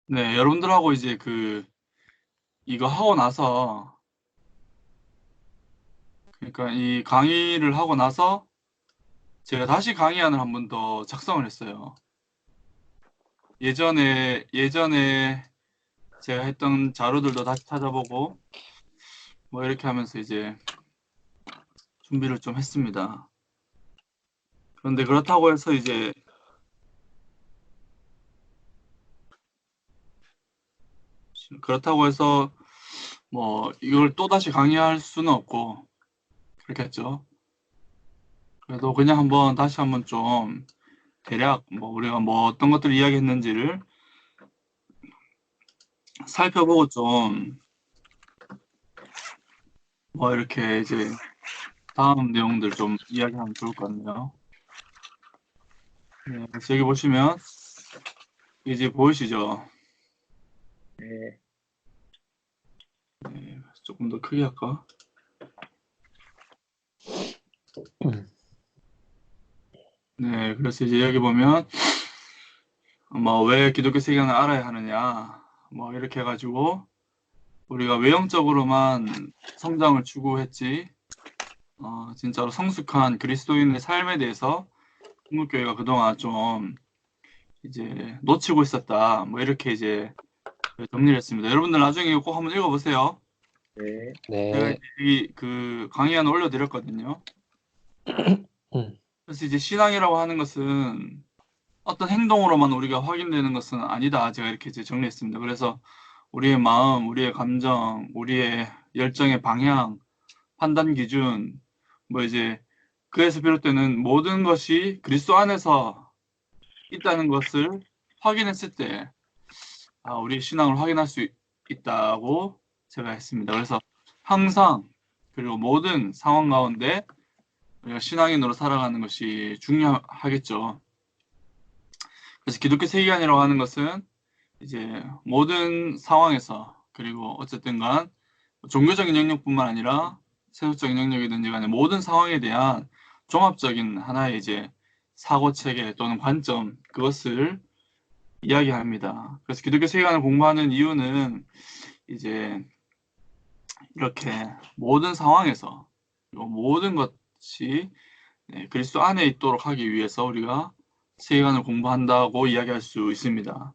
네, 여러분들하고 이제 이거 하고 나서, 그러니까 이 강의를 하고 나서 제가 다시 강의안을 한 번 더 작성을 했어요. 예전에 제가 했던 자료들도 다시 찾아보고, 뭐 이렇게 하면서 이제 준비를 좀 했습니다. 그런데 그렇다고 해서 뭐 이걸 또다시 강의할 수는 없고, 그렇겠죠. 그래도 그냥 다시 한번 좀 대략 뭐 우리가 뭐 어떤 것들을 이야기했는지를 살펴보고 좀 뭐 이렇게 이제 다음 내용들 좀 이야기하면 좋을 것 같네요. 네, 그래서 여기 보시면 이제 보이시죠? 네, 네, 조금 더 크게 할까? 네, 그래서 이제 여기 보면 뭐 왜 기독교 세계관을 알아야 하느냐, 뭐 이렇게 해가지고 우리가 외형적으로만 성장을 추구했지, 진짜로 성숙한 그리스도인의 삶에 대해서 한국교회가 그동안 좀 이제 놓치고 있었다. 뭐 이렇게 이제 정리를 했습니다. 여러분들 나중에 이거 꼭 한번 읽어보세요. 네, 제가 네. 이제 여기 강의 하나 올려드렸거든요. 그래서 이제 신앙이라고 하는 것은 어떤 행동으로만 우리가 확인되는 것은 아니다. 제가 이렇게 이제 정리했습니다. 그래서 우리의 마음, 우리의 감정, 우리의 열정의 방향, 판단 기준, 뭐 이제 그에서 비롯되는 모든 것이 그리스도 안에서 있다는 것을 확인했을 때, 우리 신앙을 확인할 수 있다고 제가 했습니다. 그래서 항상 그리고 모든 상황 가운데 우리가 신앙인으로 살아가는 것이 중요하겠죠. 그래서 기독교 세계관이라고 하는 것은 이제 모든 상황에서 그리고 어쨌든 간 종교적인 영역뿐만 아니라 세속적인 영역이든지 간에 모든 상황에 대한 종합적인 하나의 이제 사고 체계 또는 관점 그것을 이야기합니다. 그래서 기독교 세계관을 공부하는 이유는 이제 이렇게 모든 상황에서 그리고 모든 것이 그리스도 안에 있도록 하기 위해서 우리가 세계관을 공부한다고 이야기할 수 있습니다.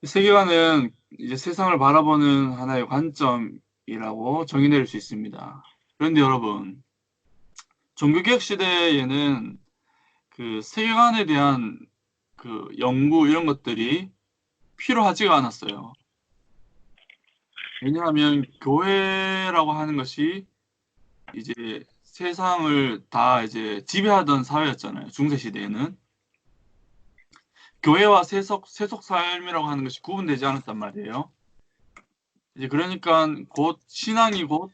세계관은 이제 세상을 바라보는 하나의 관점이라고 정의 내릴 수 있습니다. 그런데 여러분, 종교개혁 시대에는 그 세계관에 대한 그 연구 이런 것들이 필요하지가 않았어요. 왜냐하면 교회라고 하는 것이 이제 세상을 다 이제 지배하던 사회였잖아요. 중세 시대에는 교회와 세속 삶이라고 하는 것이 구분되지 않았단 말이에요. 이제 그러니까 곧 신앙이 곧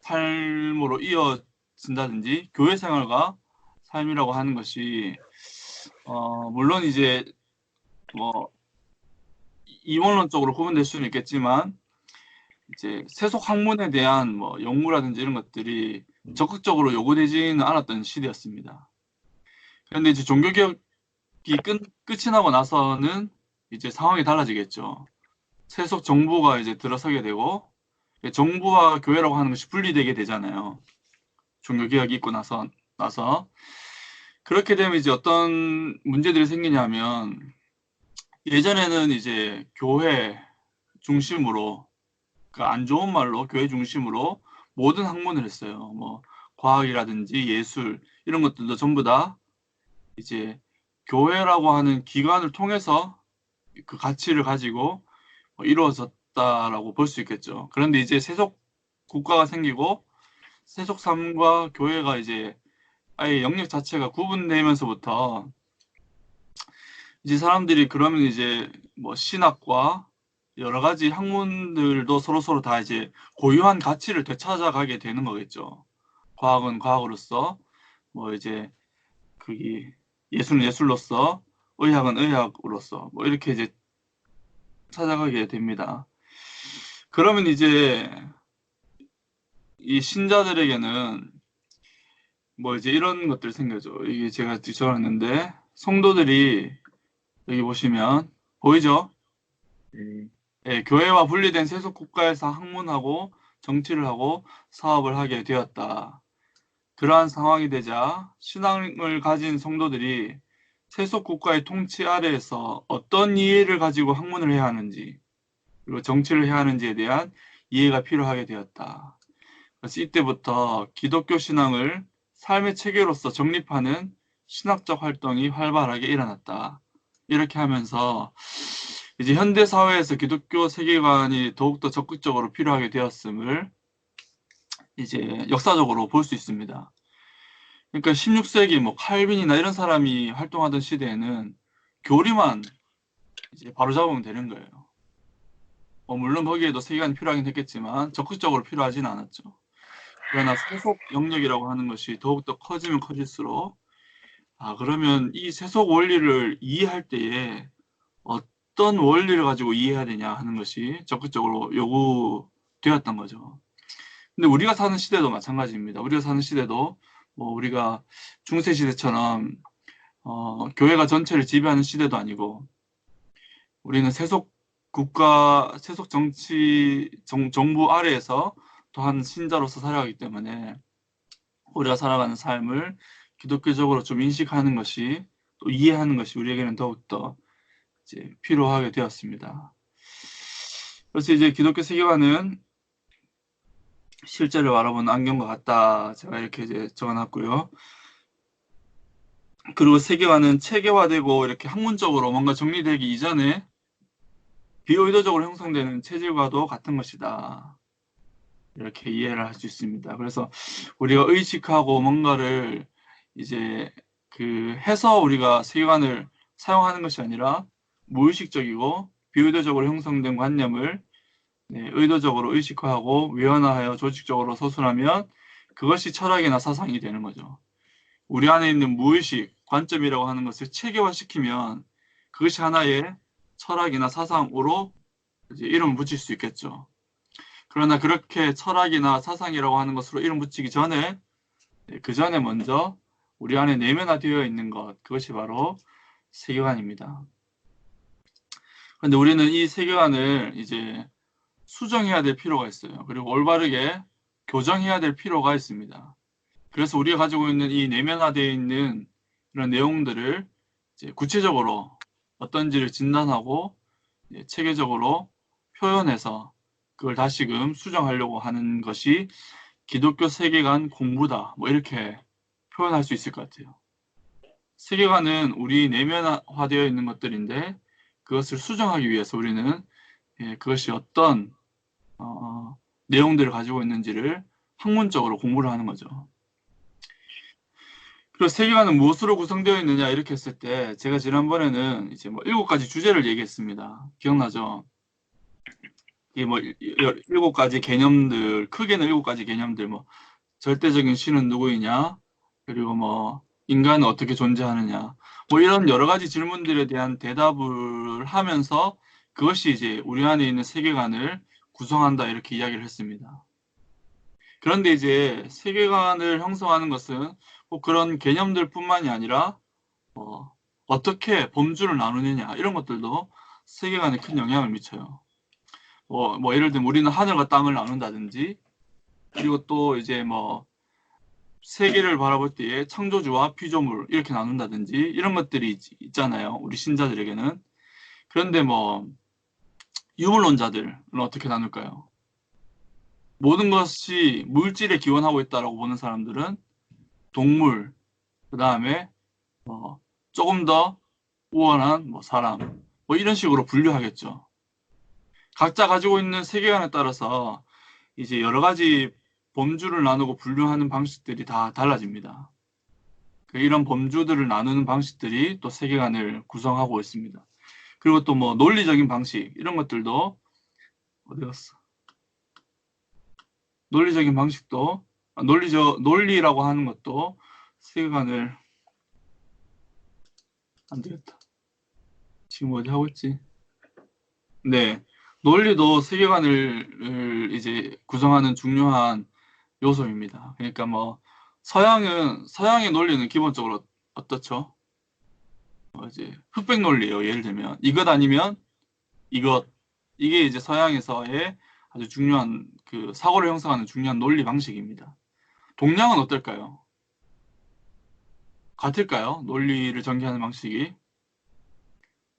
삶으로 이어진다든지 교회 생활과 삶이라고 하는 것이 물론 이제 뭐 이원론적으로 구분될 수는 있겠지만 이제 세속 학문에 대한 뭐 연구라든지 이런 것들이 적극적으로 요구되지는 않았던 시대였습니다. 그런데 이제 종교개혁이 끝이 나고 나서는 이제 상황이 달라지겠죠. 세속 정부가 이제 들어서게 되고 정부와 교회라고 하는 것이 분리되게 되잖아요. 종교개혁이 있고 나서 그렇게 되면 이제 어떤 문제들이 생기냐면 예전에는 이제 교회 중심으로 그 안 좋은 말로 교회 중심으로 모든 학문을 했어요. 뭐 과학이라든지 예술 이런 것들도 전부 다 이제 교회라고 하는 기관을 통해서 그 가치를 가지고 이루어졌다라고 볼 수 있겠죠. 그런데 이제 세속 국가가 생기고 세속 삶과 교회가 이제 아예 영역 자체가 구분되면서부터 이제 사람들이 그러면 이제 뭐 신학과 여러 가지 학문들도 서로서로 다 이제 고유한 가치를 되찾아가게 되는 거겠죠. 과학은 과학으로서, 뭐 이제 그게 예술은 예술로서, 의학은 의학으로서, 뭐 이렇게 이제 찾아가게 됩니다. 그러면 이제 이 신자들에게는 뭐 이제 이런 것들이 생겨죠. 이게 제가 적어놨는데 성도들이 여기 보시면 보이죠? 네. 예, 교회와 분리된 세속 국가에서 학문하고 정치를 하고 사업을 하게 되었다. 그러한 상황이 되자 신앙을 가진 성도들이 세속 국가의 통치 아래에서 어떤 이해를 가지고 학문을 해야 하는지 그리고 정치를 해야 하는지에 대한 이해가 필요하게 되었다. 그래서 이때부터 기독교 신앙을 삶의 체계로서 정립하는 신학적 활동이 활발하게 일어났다. 이렇게 하면서 이제 현대 사회에서 기독교 세계관이 더욱더 적극적으로 필요하게 되었음을 이제 역사적으로 볼 수 있습니다. 그러니까 16세기 뭐 칼빈이나 이런 사람이 활동하던 시대에는 교리만 이제 바로잡으면 되는 거예요. 물론 거기에도 세계관이 필요하긴 했겠지만 적극적으로 필요하지는 않았죠. 그러나 세속 영역이라고 하는 것이 더욱더 커지면 커질수록 그러면 이 세속 원리를 이해할 때에 어떤 원리를 가지고 이해해야 되냐 하는 것이 적극적으로 요구되었던 거죠. 근데 우리가 사는 시대도 마찬가지입니다. 우리가 사는 시대도 뭐 우리가 중세 시대처럼 교회가 전체를 지배하는 시대도 아니고 우리는 세속 국가, 세속 정치, 정부 아래에서 또한 신자로서 살아가기 때문에 우리가 살아가는 삶을 기독교적으로 좀 인식하는 것이 또 이해하는 것이 우리에게는 더욱더 이제 필요하게 되었습니다. 그래서 이제 기독교 세계관은 실제를 바라보는 안경과 같다. 제가 이렇게 이제 적어놨고요. 그리고 세계관은 체계화되고 이렇게 학문적으로 뭔가 정리되기 이전에 비의도적으로 형성되는 체질과도 같은 것이다. 이렇게 이해를 할 수 있습니다. 그래서 우리가 의식하고 뭔가를 이제 해서 우리가 세계관을 사용하는 것이 아니라 무의식적이고 비의도적으로 형성된 관념을 의도적으로 의식화하고 외연화하여 조직적으로 서술하면 그것이 철학이나 사상이 되는 거죠. 우리 안에 있는 무의식 관점이라고 하는 것을 체계화시키면 그것이 하나의 철학이나 사상으로 이제 이름을 붙일 수 있겠죠. 그러나 그렇게 철학이나 사상이라고 하는 것으로 이름 붙이기 전에 그 전에 먼저 우리 안에 내면화되어 있는 것, 그것이 바로 세계관입니다. 그런데 우리는 이 세계관을 이제 수정해야 될 필요가 있어요. 그리고 올바르게 교정해야 될 필요가 있습니다. 그래서 우리가 가지고 있는 이 내면화되어 있는 이런 내용들을 이제 구체적으로 어떤지를 진단하고 체계적으로 표현해서 그걸 다시금 수정하려고 하는 것이 기독교 세계관 공부다. 뭐 이렇게 표현할 수 있을 것 같아요. 세계관은 우리 내면화되어 있는 것들인데 그것을 수정하기 위해서 우리는 그것이 어떤 내용들을 가지고 있는지를 학문적으로 공부를 하는 거죠. 그리고 세계관은 무엇으로 구성되어 있느냐 이렇게 했을 때 제가 지난번에는 이제 뭐 7가지 주제를 얘기했습니다. 기억나죠? 이게 뭐 7가지 개념들, 크게는 7가지 개념들, 뭐 절대적인 신은 누구이냐, 그리고 뭐 인간은 어떻게 존재하느냐, 뭐 이런 여러 가지 질문들에 대한 대답을 하면서 그것이 이제 우리 안에 있는 세계관을 구성한다 이렇게 이야기를 했습니다. 그런데 이제 세계관을 형성하는 것은 꼭 그런 개념들뿐만이 아니라 어떻게 범주를 나누느냐 이런 것들도 세계관에 큰 영향을 미쳐요. 뭐 예를 들면 우리는 하늘과 땅을 나눈다든지 그리고 또 이제 뭐 세계를 바라볼 때에 창조주와 피조물 이렇게 나눈다든지 이런 것들이 있잖아요. 우리 신자들에게는. 그런데 뭐 유물론자들은 어떻게 나눌까요? 모든 것이 물질에 기원하고 있다라고 보는 사람들은 동물, 그 다음에 조금 더 우월한 뭐 사람, 뭐 이런 식으로 분류하겠죠. 각자 가지고 있는 세계관에 따라서 이제 여러 가지 범주를 나누고 분류하는 방식들이 다 달라집니다. 이런 범주들을 나누는 방식들이 또 세계관을 구성하고 있습니다. 그리고 또 뭐 논리적인 방식 이런 것들도 어디 갔어? 논리적인 방식도 논리라고 하는 것도 세계관을 안 되겠다. 지금 어디 하고 있지? 네, 논리도 세계관을 이제 구성하는 중요한 요소입니다. 그러니까 뭐 서양의 논리는 기본적으로 어떻죠? 이제 흑백 논리예요. 예를 들면 이것 아니면 이것 이게 이제 서양에서의 아주 중요한 그 사고를 형성하는 중요한 논리 방식입니다. 동양은 어떨까요? 같을까요? 논리를 전개하는 방식이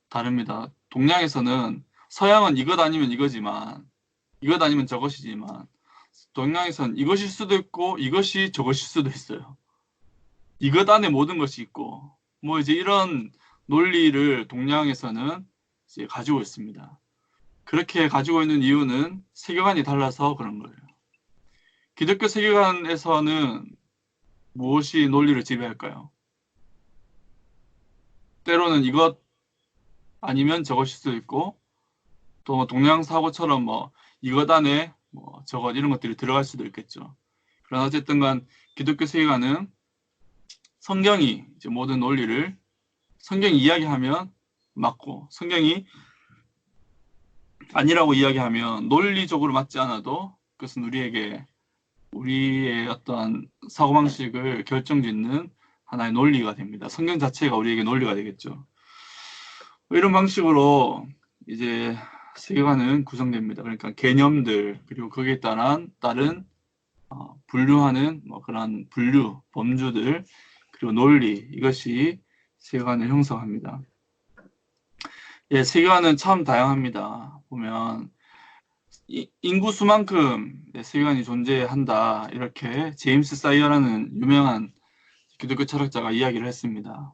다릅니다. 동양에서는 서양은 이것 아니면 이거지만 이것 아니면 저것이지만 동양에서는 이것일 수도 있고 이것이 저것일 수도 있어요. 이것 안에 모든 것이 있고 뭐 이제 이런 논리를 동양에서는 이제 가지고 있습니다. 그렇게 가지고 있는 이유는 세계관이 달라서 그런 거예요. 기독교 세계관에서는 무엇이 논리를 지배할까요? 때로는 이것 아니면 저것일 수도 있고 또 동양 사고처럼 뭐 이것 안에 뭐 저것 이런 것들이 들어갈 수도 있겠죠. 그러나 어쨌든 간 기독교 세계관은 성경이 이제 모든 논리를 성경이 이야기하면 맞고 성경이 아니라고 이야기하면 논리적으로 맞지 않아도 그것은 우리의 어떤 사고방식을 결정짓는 하나의 논리가 됩니다. 성경 자체가 우리에게 논리가 되겠죠. 이런 방식으로 이제 세계관은 구성됩니다. 그러니까 개념들 그리고 거기에 따른 분류하는 뭐 그런 분류, 범주들 그리고 논리 이것이 세계관을 형성합니다. 예, 세계관은 참 다양합니다. 보면 인구 수만큼 세계관이 존재한다 이렇게 제임스 사이어라는 유명한 기독교 철학자가 이야기를 했습니다.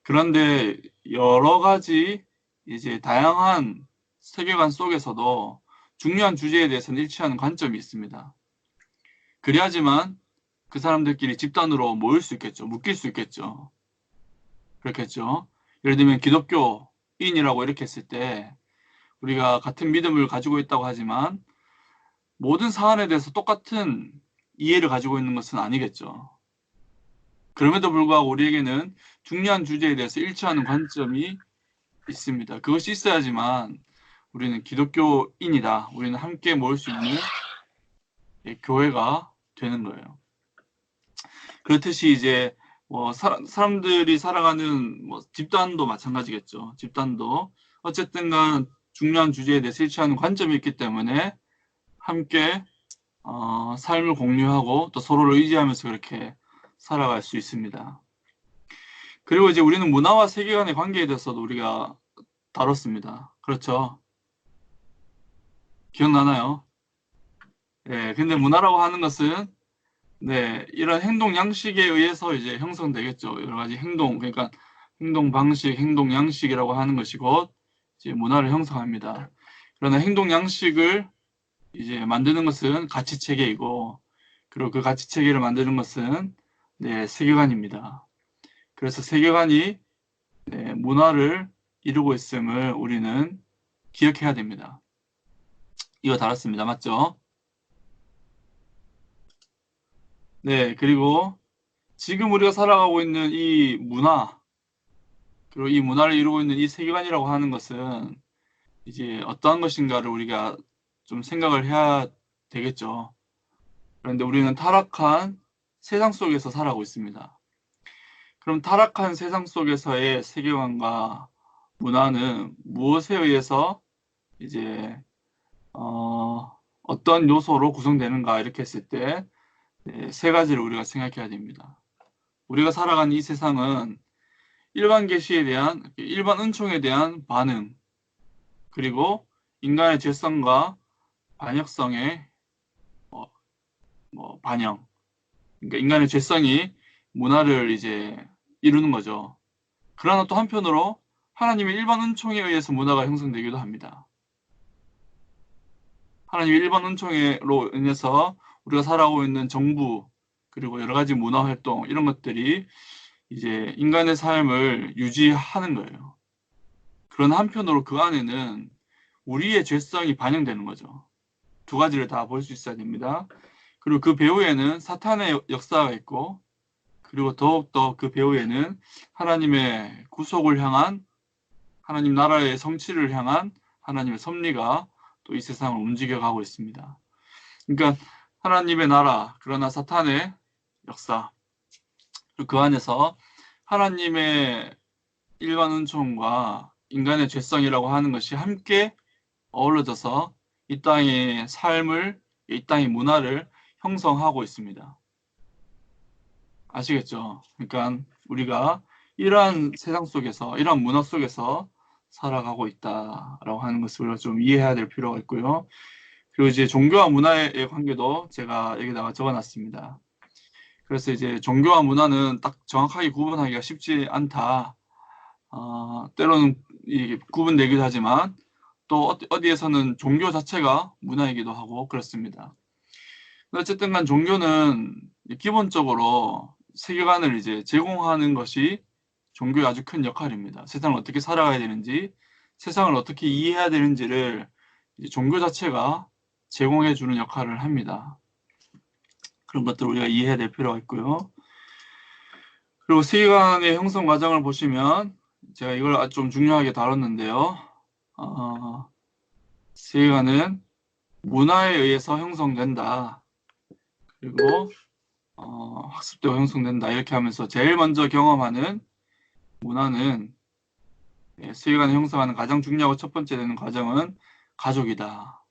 그런데 여러 가지 이제 다양한 세계관 속에서도 중요한 주제에 대해서는 일치하는 관점이 있습니다. 그래야지만 그 사람들끼리 집단으로 모일 수 있겠죠. 묶일 수 있겠죠. 그렇겠죠. 예를 들면 기독교인이라고 이렇게 했을 때 우리가 같은 믿음을 가지고 있다고 하지만 모든 사안에 대해서 똑같은 이해를 가지고 있는 것은 아니겠죠. 그럼에도 불구하고 우리에게는 중요한 주제에 대해서 일치하는 관점이 있습니다. 그것이 있어야지만 우리는 기독교인이다. 우리는 함께 모일 수 있는 교회가 되는 거예요. 그렇듯이 이제 뭐 사람들이 살아가는 뭐 집단도 마찬가지겠죠. 집단도 어쨌든 간 중요한 주제에 대해서 일치하는 관점이 있기 때문에 함께 삶을 공유하고 또 서로를 의지하면서 그렇게 살아갈 수 있습니다. 그리고 이제 우리는 문화와 세계관의 관계에 대해서도 우리가 다뤘습니다. 그렇죠? 기억나나요? 네, 근데 문화라고 하는 것은 네, 이런 행동 양식에 의해서 이제 형성되겠죠. 여러 가지 행동, 그러니까 행동 방식, 행동 양식이라고 하는 것이 곧 이제 문화를 형성합니다. 그러나 행동 양식을 이제 만드는 것은 가치 체계이고, 그리고 그 가치 체계를 만드는 것은 네, 세계관입니다. 그래서 세계관이 네, 문화를 이루고 있음을 우리는 기억해야 됩니다. 이거 달았습니다. 맞죠? 네, 그리고 지금 우리가 살아가고 있는 이 문화, 그리고 이 문화를 이루고 있는 이 세계관이라고 하는 것은 이제 어떠한 것인가를 우리가 좀 생각을 해야 되겠죠. 그런데 우리는 타락한 세상 속에서 살아가고 있습니다. 그럼 타락한 세상 속에서의 세계관과 문화는 무엇에 의해서 이제 어떤 요소로 구성되는가 이렇게 했을 때 세 가지를 우리가 생각해야 됩니다. 우리가 살아가는 이 세상은 일반 계시에 대한 일반 은총에 대한 반응 그리고 인간의 죄성과 반역성의 반영 그러니까 인간의 죄성이 문화를 이제 이루는 거죠. 그러나 또 한편으로 하나님의 일반 은총에 의해서 문화가 형성되기도 합니다. 하나님의 일반 은총으로 인해서 우리가 살아오고 있는 정부 그리고 여러 가지 문화 활동 이런 것들이 이제 인간의 삶을 유지하는 거예요. 그러나 한편으로 그 안에는 우리의 죄성이 반영되는 거죠. 두 가지를 다 볼 수 있어야 됩니다. 그리고 그 배후에는 사탄의 역사가 있고 그리고 더욱더 그 배후에는 하나님의 구속을 향한 하나님 나라의 성취를 향한 하나님의 섭리가 또 이 세상을 움직여가고 있습니다. 그러니까 하나님의 나라 그러나 사탄의 역사 그리고 그 안에서 하나님의 일반 은총과 인간의 죄성이라고 하는 것이 함께 어우러져서 이 땅의 삶을, 이 땅의 문화를 형성하고 있습니다. 아시겠죠? 그러니까 우리가 이러한 세상 속에서, 이러한 문화 속에서 살아가고 있다라고 하는 것을 우리가 좀 이해해야 될 필요가 있고요. 그리고 이제 종교와 문화의 관계도 제가 여기다가 적어놨습니다. 그래서 이제 종교와 문화는 딱 정확하게 구분하기가 쉽지 않다. 때로는 이게 구분되기도 하지만 또 어디에서는 종교 자체가 문화이기도 하고 그렇습니다. 어쨌든 간 종교는 기본적으로 세계관을 이제 제공하는 것이 종교의 아주 큰 역할입니다. 세상을 어떻게 살아가야 되는지, 세상을 어떻게 이해해야 되는지를 이제 종교 자체가 제공해 주는 역할을 합니다. 그런 것들을 우리가 이해해야 될 필요가 있고요. 그리고 세계관의 형성 과정을 보시면 제가 이걸 아주 좀 중요하게 다뤘는데요. 세계관은 문화에 의해서 형성된다. 그리고 학습되고 형성된다. 이렇게 하면서 제일 먼저 경험하는 문화는 세계관을 형성하는 가장 중요하고 첫 번째 되는 과정은 가족이다.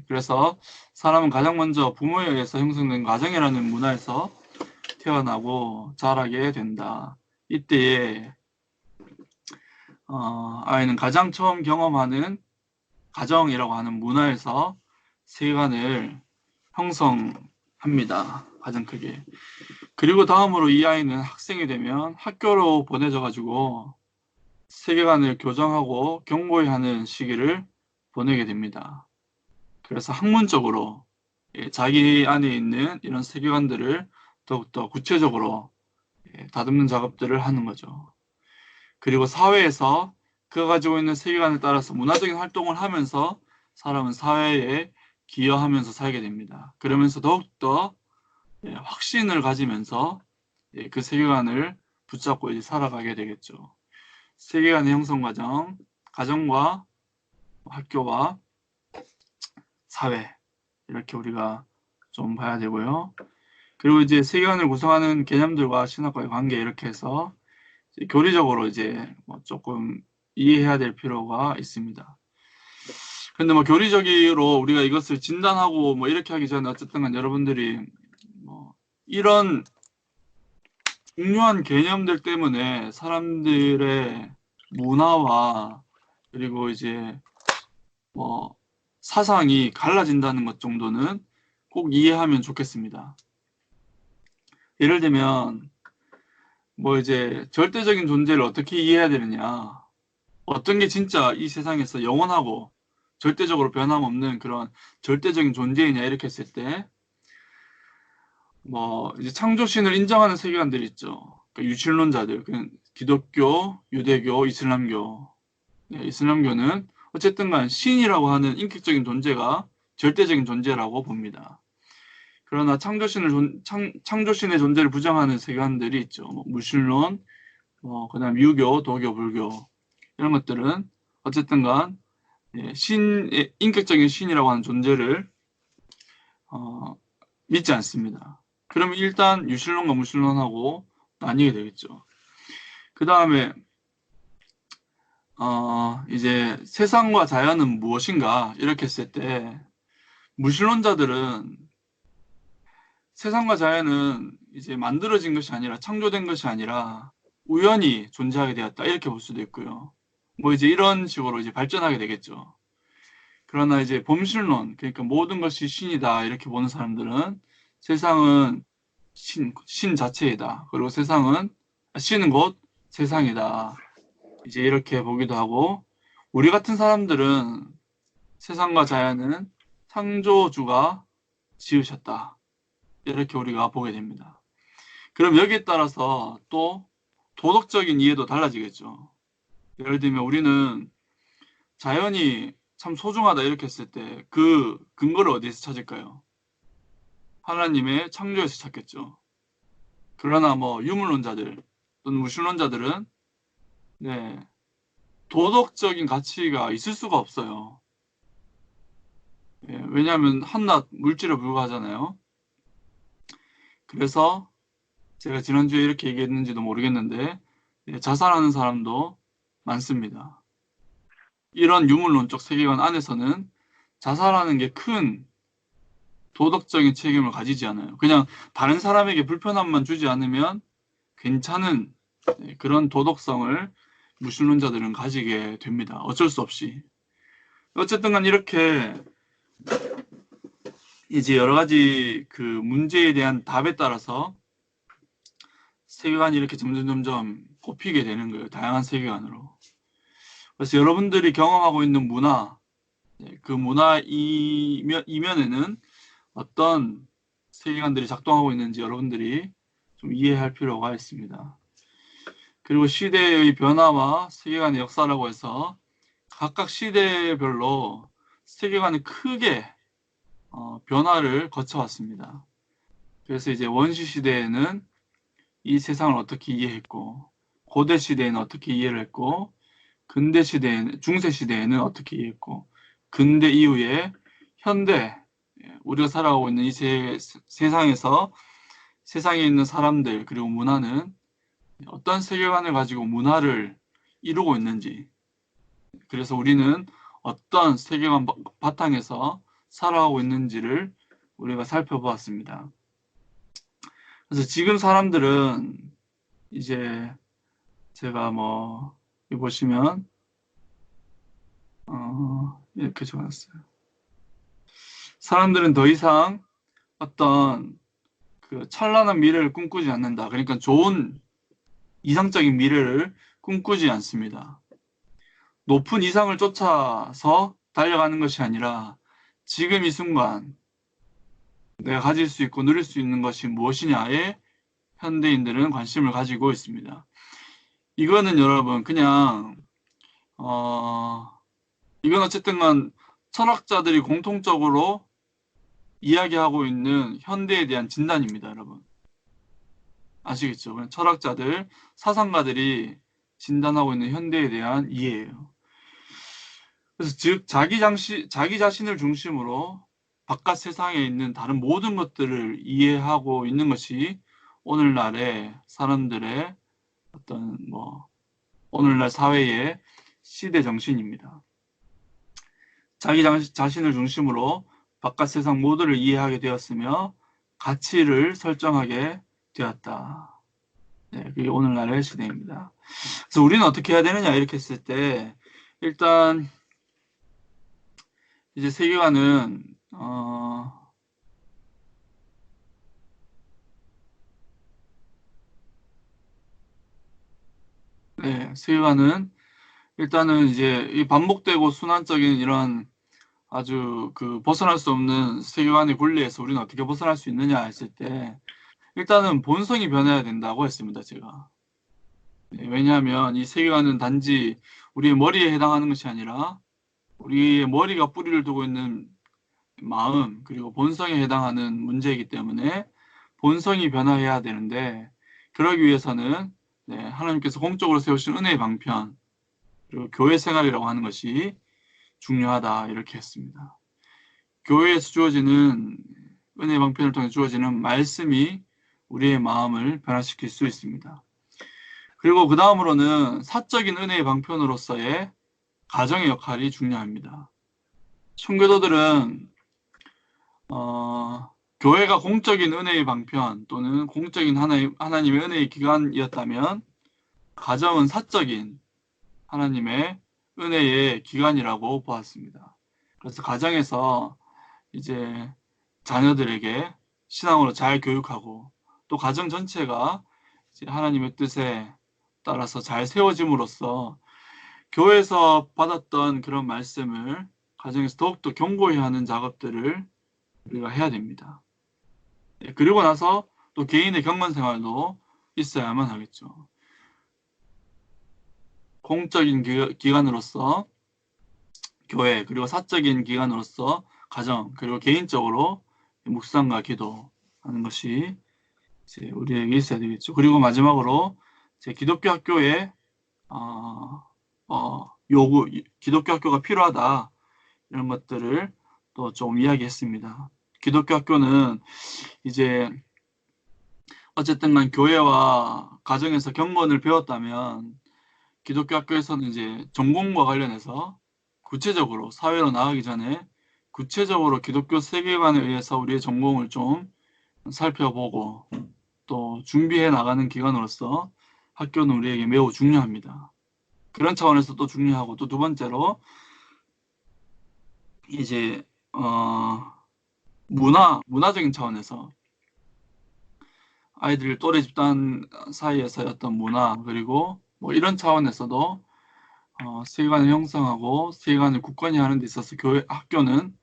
그래서 사람은 가장 먼저 부모에 의해서 형성된 가정이라는 문화에서 태어나고 자라게 된다. 이때에 아이는 가장 처음 경험하는 가정이라고 하는 문화에서 세계관을 형성합니다. 가장 크게. 그리고 다음으로 이 아이는 학생이 되면 학교로 보내져 가지고 세계관을 교정하고 경고해야 하는 시기를 보내게 됩니다. 그래서 학문적으로 자기 안에 있는 이런 세계관들을 더욱더 구체적으로 다듬는 작업들을 하는 거죠. 그리고 사회에서 그가 가지고 있는 세계관에 따라서 문화적인 활동을 하면서 사람은 사회에 기여하면서 살게 됩니다. 그러면서 더욱더 확신을 가지면서 그 세계관을 붙잡고 이제 살아가게 되겠죠. 세계관의 형성 과정, 가정과 학교와 사회 이렇게 우리가 좀 봐야 되고요. 그리고 이제 세계관을 구성하는 개념들과 신학과의 관계 이렇게 해서 교리적으로 이제 뭐 조금 이해해야 될 필요가 있습니다. 근데 뭐 교리적으로 우리가 이것을 진단하고 뭐 이렇게 하기 전에 어쨌든 간 여러분들이 뭐 이런 중요한 개념들 때문에 사람들의 문화와 그리고 이제 뭐 사상이 갈라진다는 것 정도는 꼭 이해하면 좋겠습니다. 예를 들면 뭐 이제 절대적인 존재를 어떻게 이해해야 되느냐, 어떤 게 진짜 이 세상에서 영원하고 절대적으로 변함없는 그런 절대적인 존재이냐 이렇게 했을 때 뭐 이제 창조신을 인정하는 세계관들이 있죠. 그러니까 유신론자들, 기독교, 유대교, 이슬람교. 이슬람교는 어쨌든 간 신이라고 하는 인격적인 존재가 절대적인 존재라고 봅니다. 그러나 창조신의 존재를 부정하는 세계관들이 있죠. 뭐 무신론, 그다음 유교, 도교, 불교 이런 것들은 어쨌든 간 인격적인 신이라고 하는 존재를 믿지 않습니다. 그러면 일단 유신론과 무신론하고 나뉘게 되겠죠. 그 다음에 이제 세상과 자연은 무엇인가 이렇게 했을 때 무신론자들은 세상과 자연은 이제 만들어진 것이 아니라 창조된 것이 아니라 우연히 존재하게 되었다 이렇게 볼 수도 있고요. 뭐 이제 이런 식으로 이제 발전하게 되겠죠. 그러나 이제 범신론, 그러니까 모든 것이 신이다 이렇게 보는 사람들은 세상은 신 자체이다. 그리고 신은 곧 세상이다. 이제 이렇게 보기도 하고, 우리 같은 사람들은 세상과 자연은 창조주가 지으셨다. 이렇게 우리가 보게 됩니다. 그럼 여기에 따라서 또 도덕적인 이해도 달라지겠죠. 예를 들면 우리는 자연이 참 소중하다 이렇게 했을 때 그 근거를 어디에서 찾을까요? 하나님의 창조에서 찾겠죠. 그러나 뭐 유물론자들 또는 무신론자들은 도덕적인 가치가 있을 수가 없어요. 왜냐하면 한낱 물질에 불과하잖아요. 그래서 제가 지난주에 이렇게 얘기했는지도 모르겠는데 자살하는 사람도 많습니다. 이런 유물론적 세계관 안에서는 자살하는 게 큰 도덕적인 책임을 가지지 않아요. 그냥 다른 사람에게 불편함만 주지 않으면 괜찮은 그런 도덕성을 무신론자들은 가지게 됩니다. 어쩔 수 없이. 어쨌든 간 이렇게 이제 여러 가지 그 문제에 대한 답에 따라서 세계관이 이렇게 점점 꼽히게 되는 거예요. 다양한 세계관으로. 그래서 여러분들이 경험하고 있는 문화, 그 문화 이면에는 어떤 세계관들이 작동하고 있는지 여러분들이 좀 이해할 필요가 있습니다. 그리고 시대의 변화와 세계관의 역사라고 해서 각각 시대별로 세계관이 크게 변화를 거쳐왔습니다. 그래서 이제 원시 시대에는 이 세상을 어떻게 이해했고, 고대 시대에는 어떻게 이해를 했고, 근대 시대에는, 중세 시대에는 어떻게 이해했고, 근대 이후에 현대, 우리가 살아가고 있는 이 세상에서 세상에 있는 사람들 그리고 문화는 어떤 세계관을 가지고 문화를 이루고 있는지, 그래서 우리는 어떤 세계관 바탕에서 살아가고 있는지를 우리가 살펴보았습니다. 그래서 지금 사람들은 이제 제가 뭐 여기 보시면 이렇게 적었어요. 사람들은 더 이상 어떤 그 찬란한 미래를 꿈꾸지 않는다. 그러니까 좋은 이상적인 미래를 꿈꾸지 않습니다. 높은 이상을 쫓아서 달려가는 것이 아니라 지금 이 순간 내가 가질 수 있고 누릴 수 있는 것이 무엇이냐에 현대인들은 관심을 가지고 있습니다. 이거는 여러분 그냥 이건 어쨌든 철학자들이 공통적으로 이야기하고 있는 현대에 대한 진단입니다, 여러분. 아시겠죠? 그냥 철학자들, 사상가들이 진단하고 있는 현대에 대한 이해예요. 그래서 즉 자기 자신을 중심으로 바깥 세상에 있는 다른 모든 것들을 이해하고 있는 것이 오늘날의 사람들의 어떤 오늘날 사회의 시대 정신입니다. 자기 자신을 중심으로 바깥 세상 모두를 이해하게 되었으며 가치를 설정하게 되었다. 네, 그게 오늘날의 시대입니다. 그래서 우리는 어떻게 해야 되느냐 이렇게 했을 때 일단 이제 세계관은 세계관은 일단은 이제 이 반복되고 순환적인 이런 아주 그 벗어날 수 없는 세계관의 권리에서 우리는 어떻게 벗어날 수 있느냐 했을 때 일단은 본성이 변해야 된다고 했습니다, 제가. 네, 왜냐하면 이 세계관은 단지 우리의 머리에 해당하는 것이 아니라 우리의 머리가 뿌리를 두고 있는 마음 그리고 본성에 해당하는 문제이기 때문에 본성이 변화해야 되는데 그러기 위해서는 하나님께서 공적으로 세우신 은혜의 방편 그리고 교회 생활이라고 하는 것이 중요하다 이렇게 했습니다. 교회에서 주어지는 은혜의 방편을 통해 주어지는 말씀이 우리의 마음을 변화시킬 수 있습니다. 그리고 그 다음으로는 사적인 은혜의 방편으로서의 가정의 역할이 중요합니다. 청교도들은 교회가 공적인 은혜의 방편 또는 공적인 하나님의 은혜의 기관이었다면 가정은 사적인 하나님의 은혜의 기관이라고 보았습니다. 그래서 가정에서 이제 자녀들에게 신앙으로 잘 교육하고 또 가정 전체가 이제 하나님의 뜻에 따라서 잘 세워짐으로써 교회에서 받았던 그런 말씀을 가정에서 더욱더 견고히 하는 작업들을 우리가 해야 됩니다. 그리고 나서 또 개인의 경건 생활도 있어야만 하겠죠. 공적인 기관으로서 교회 그리고 사적인 기관으로서 가정 그리고 개인적으로 묵상과 기도하는 것이 이제 우리에게 있어야 되겠죠. 그리고 마지막으로 제 기독교 학교의 요구, 기독교 학교가 필요하다 이런 것들을 또 좀 이야기했습니다. 기독교 학교는 이제 어쨌든 간 교회와 가정에서 경건을 배웠다면 기독교 학교에서는 이제 전공과 관련해서 구체적으로 사회로 나가기 전에 구체적으로 기독교 세계관에 의해서 우리의 전공을 좀 살펴보고 또 준비해 나가는 기관으로서 학교는 우리에게 매우 중요합니다. 그런 차원에서 또 중요하고, 또 두 번째로 이제 문화적인 차원에서 아이들 또래 집단 사이에서의 어떤 문화, 그리고 뭐 이런 차원에서도 세계관을 형성하고 세계관을 굳건히 하는 데 있어서 학교는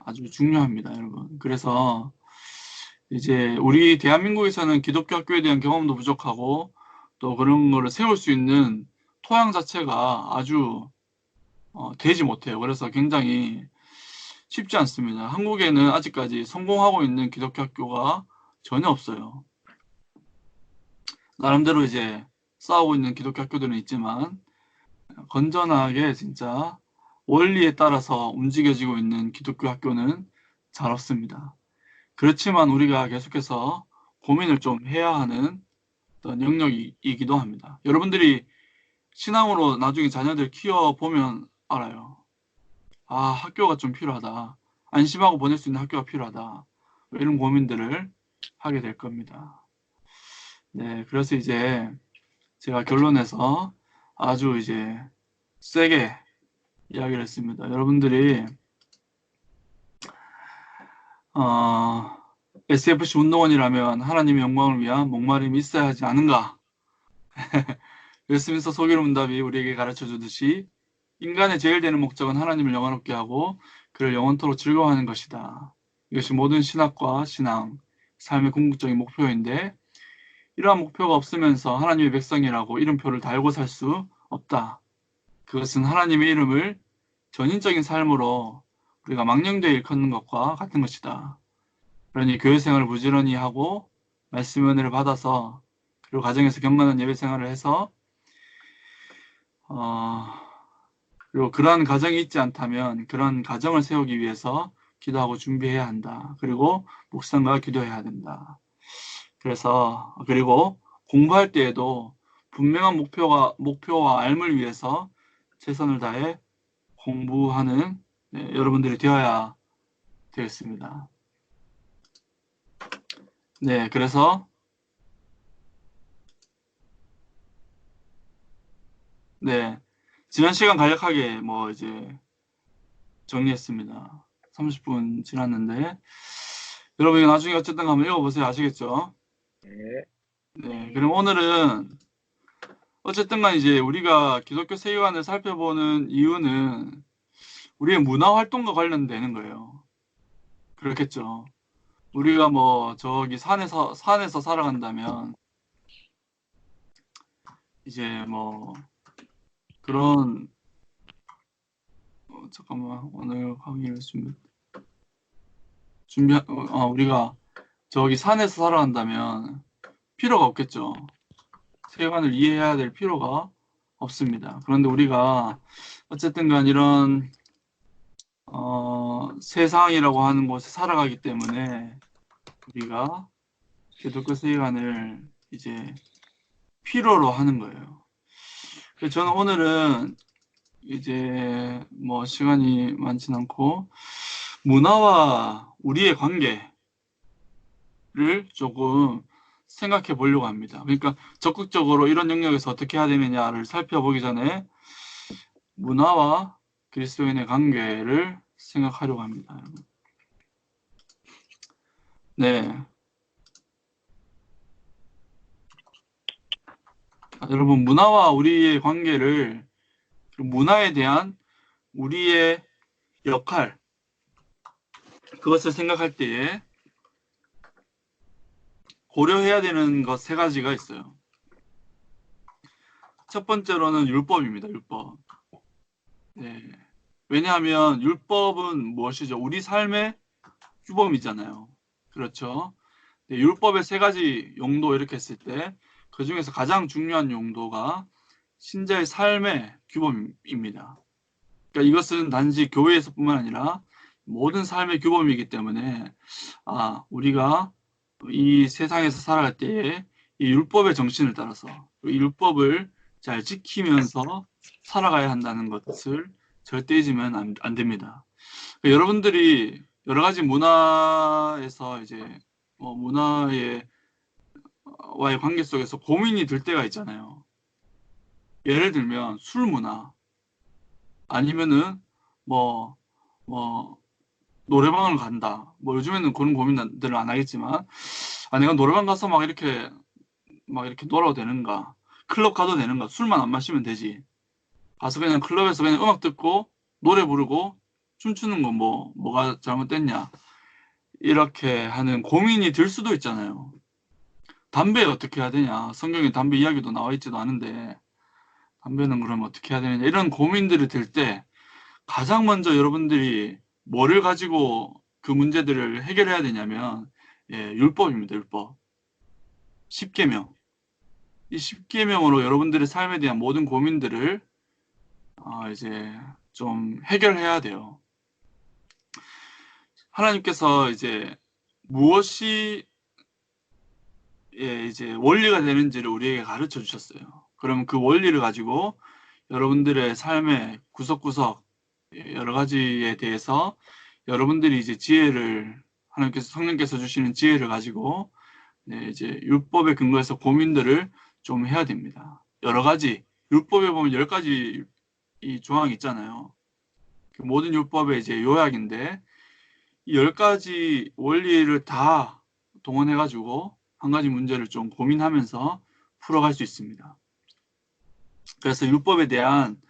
아주 중요합니다, 여러분. 그래서 이제 우리 대한민국에서는 기독교 학교에 대한 경험도 부족하고 또 그런 거를 세울 수 있는 토양 자체가 아주 되지 못해요. 그래서 굉장히 쉽지 않습니다. 한국에는 아직까지 성공하고 있는 기독교 학교가 전혀 없어요. 나름대로 이제 싸우고 있는 기독교 학교들은 있지만 건전하게 진짜 원리에 따라서 움직여지고 있는 기독교 학교는 잘 없습니다. 그렇지만 우리가 계속해서 고민을 좀 해야 하는 어떤 영역이기도 합니다. 여러분들이 신앙으로 나중에 자녀들 키워보면 알아요. 아, 학교가 좀 필요하다. 안심하고 보낼 수 있는 학교가 필요하다. 이런 고민들을 하게 될 겁니다. 네, 그래서 이제 제가 결론에서 아주 이제 세게 이야기를 했습니다. 여러분들이 SFC 운동원이라면 하나님의 영광을 위한 목마름이 있어야 하지 않은가? 웨스민스터 소기로 문답이 우리에게 가르쳐 주듯이 인간의 제일 되는 목적은 하나님을 영원롭게 하고 그를 영원토록 즐거워하는 것이다. 이것이 모든 신학과 신앙, 삶의 궁극적인 목표인데 이러한 목표가 없으면서 하나님의 백성이라고 이름표를 달고 살 수 없다. 그것은 하나님의 이름을 전인적인 삶으로 우리가 망령되어 일컫는 것과 같은 것이다. 그러니 교회 생활을 부지런히 하고 말씀 은혜를 받아서 그리고 가정에서 경건한 예배 생활을 해서 그리고 그러한 가정이 있지 않다면 그런 가정을 세우기 위해서 기도하고 준비해야 한다. 그리고 묵상과 기도해야 된다. 그리고 공부할 때에도 분명한 목표와 알을 위해서 최선을 다해 공부하는 여러분들이 되어야 되겠습니다. 네, 그래서 네, 지난 시간 간략하게 뭐 이제 정리했습니다. 30분 지났는데 여러분 이거 나중에 어쨌든 한번 읽어보세요. 아시겠죠? 네. 네, 그럼 오늘은 어쨌든 간 이제 우리가 기독교 세계관을 살펴보는 이유는 우리의 문화 활동과 관련되는 거예요. 그렇겠죠. 우리가 뭐 저기 산에서 살아간다면 이제 뭐 그런 잠깐만 오늘 강의를 우리가 저기 산에서 살아간다면 필요가 없겠죠. 세계관을 이해해야 될 필요가 없습니다. 그런데 우리가 어쨌든 간 이런 세상이라고 하는 곳에 살아가기 때문에 우리가 기독교 세계관을 이제 필요로 하는 거예요. 그래서 저는 오늘은 이제 뭐 시간이 많진 않고 문화와 우리의 관계를 조금 생각해 보려고 합니다. 그러니까 적극적으로 이런 영역에서 어떻게 해야 되느냐를 살펴보기 전에 문화와 그리스도인의 관계를 생각하려고 합니다. 네. 여러분, 문화와 우리의 관계를, 문화에 대한 우리의 역할, 그것을 생각할 때에 고려해야 되는 것 세 가지가 있어요. 첫 번째로는 율법입니다. 율법. 네. 왜냐하면 율법은 무엇이죠? 우리 삶의 규범이잖아요. 그렇죠? 네, 율법의 세 가지 용도 이렇게 했을 때 그 중에서 가장 중요한 용도가 신자의 삶의 규범입니다. 그러니까 이것은 단지 교회에서뿐만 아니라 모든 삶의 규범이기 때문에 우리가 이 세상에서 살아갈 때에 이 율법의 정신을 따라서 이 율법을 잘 지키면서 살아가야 한다는 것을 절대 잊으면 안 됩니다. 여러분들이 여러 가지 문화에서 이제 문화의 와의 관계 속에서 고민이 들 때가 있잖아요. 예를 들면 술 문화 아니면은 뭐 노래방을 간다. 뭐 요즘에는 그런 고민들을 안 하겠지만 내가 노래방 가서 막 이렇게 놀아도 되는가? 클럽 가도 되는가? 술만 안 마시면 되지. 가서 그냥 클럽에서 그냥 음악 듣고 노래 부르고 춤추는 건 뭐가 잘못됐냐? 이렇게 하는 고민이 들 수도 있잖아요. 담배 어떻게 해야 되냐? 성경에 담배 이야기도 나와 있지도 않은데 담배는 그러면 어떻게 해야 되느냐? 이런 고민들이 들 때 가장 먼저 여러분들이 뭐를 가지고 그 문제들을 해결해야 되냐면 율법입니다. 율법. 10계명. 이 10계명으로 여러분들의 삶에 대한 모든 고민들을 이제 좀 해결해야 돼요. 하나님께서 이제 무엇이 이제 원리가 되는지를 우리에게 가르쳐 주셨어요. 그러면 그 원리를 가지고 여러분들의 삶의 구석구석 여러 가지에 대해서 여러분들이 이제 성령께서 주시는 지혜를 가지고 이제 율법에 근거해서 고민들을 좀 해야 됩니다. 여러 가지 율법에 보면 10가지 이 조항이 있잖아요. 그 모든 율법의 이제 요약인데 이 10가지 원리를 다 동원해가지고 한 가지 문제를 좀 고민하면서 풀어갈 수 있습니다. 그래서 율법에 대한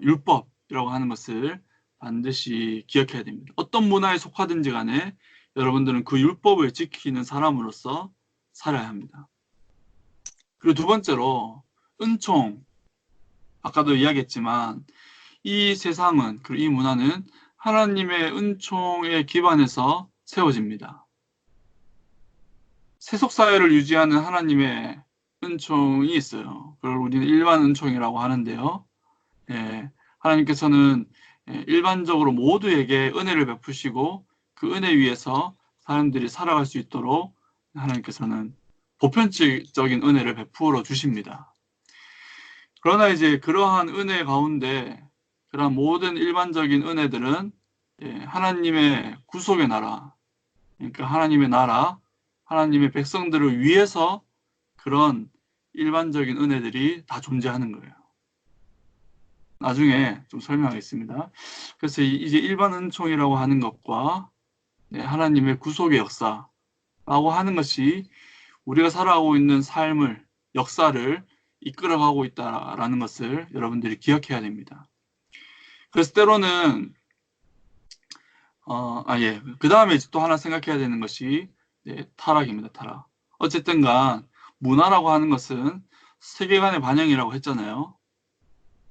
율법이라고 하는 것을 반드시 기억해야 됩니다. 어떤 문화에 속하든지 간에 여러분들은 그 율법을 지키는 사람으로서 살아야 합니다. 그리고 두 번째로 은총. 아까도 이야기했지만 이 세상은 그리고 이 문화는 하나님의 은총에 기반해서 세워집니다. 세속사회를 유지하는 하나님의 은총이 있어요. 그걸 우리는 일반 은총이라고 하는데요. 하나님께서는 일반적으로 모두에게 은혜를 베푸시고 그 은혜 위에서 사람들이 살아갈 수 있도록 하나님께서는 보편적인 은혜를 베풀어 주십니다. 그러나 이제 그러한 은혜 가운데 그러한 모든 일반적인 은혜들은 하나님의 구속의 나라, 그러니까 하나님의 나라, 하나님의 백성들을 위해서 그런 일반적인 은혜들이 다 존재하는 거예요. 나중에 좀 설명하겠습니다. 그래서 이제 일반 은총이라고 하는 것과 하나님의 구속의 역사라고 하는 것이 우리가 살아가고 있는 삶을, 역사를 이끌어가고 있다라는 것을 여러분들이 기억해야 됩니다. 그래서 때로는 그 다음에 또 하나 생각해야 되는 것이 타락입니다. 타락. 어쨌든간 문화라고 하는 것은 세계관의 반영이라고 했잖아요.